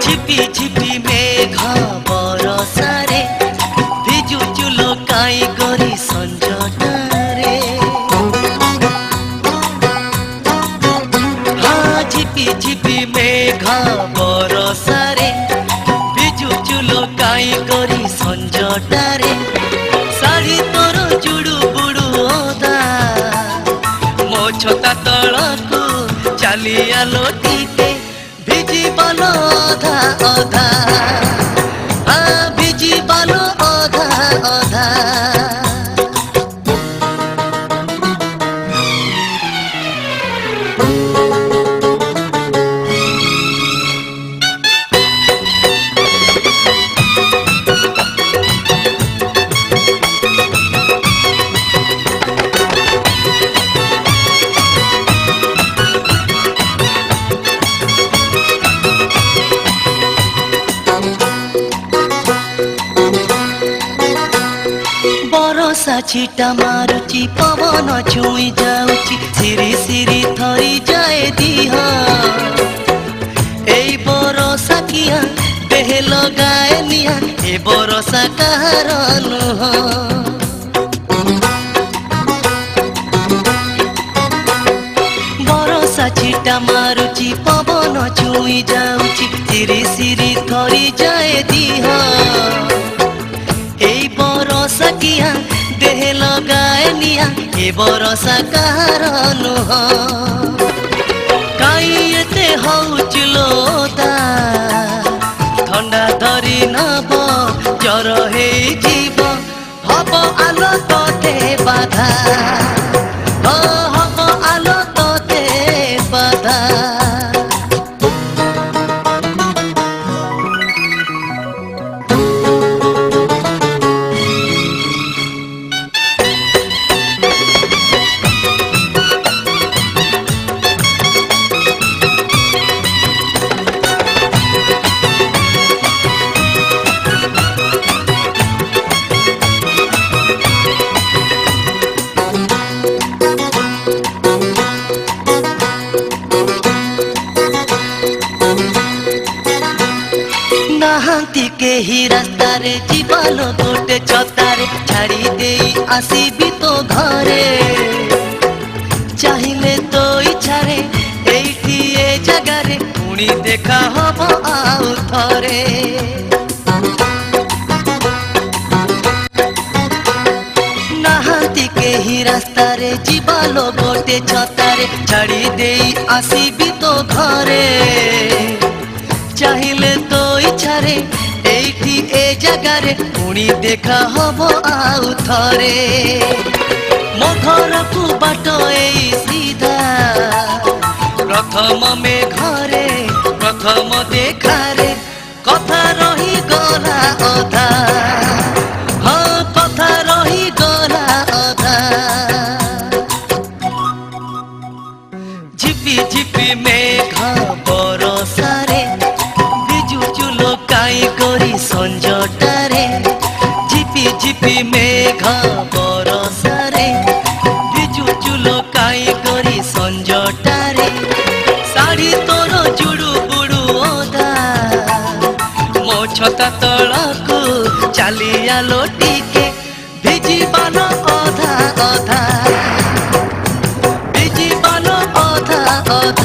झिपी झिपी मेघ बरसारे भिजुचु लोकाई गरी संजटारे। हाँ झिपी झिपी मेघ बरसारे भिजुचु लोकाई गरी संजटारे। शाढ़ी तोर जुड़ू बुड़ू ओदा मो छता तलकू चलिया लोटीके भिजी बालो अधा अधा। हाँ भिजी बालो अधा अधा। बरसा छिटा मारुची पवन छुई जाउची सिरी सिरी थरी जाए दिह। एई बरसा किया देह लगाए निया ए बरसा कहार नुह। बरसा छिटा मारुची पवन छुई जाउची सिरी सिरी थरी जाए दिह। एई बरसा किया देह लगाए निया ए बरसा कहार नुह। काई एते हौचिलोता थंडा धरी नब जर हे जीव हब आलो तोते बाधा। हब आलो तोते बाधा। नाहांती केही रास्तारे जीवालो गोटे छतारे छाड़ी देई आसीबी तो घरे। चाहिए तो इच्छारे एइठी ए जगारे पुणी देखा हब आउ थरे। नाहांती केही रास्तारे जीवालो गोटे छतारे छाड़ी देई आसीबी तो घरे। चाहिए तो इच्छारे एइठी ए जगारे पुणी देखा हब आउ थरे। मो घर को बाट एई सीधा प्रथम मेघरे प्रथम देखारे कथा रही गला अधा। हाँ कथा रही गला अधा। झिपी झिपी मेघ बरसारे लोकाई गरी संजटारे। झिपी झिपी मेघ बरसारे भिजुचु लोकाई गरी संजटारे। शाढ़ी तोर जुड़ू बुड़ू ओदा मो छता तलकू चलिया लोटीके भिजी बालो अधा अधा। भिजी बालो अधा अधा।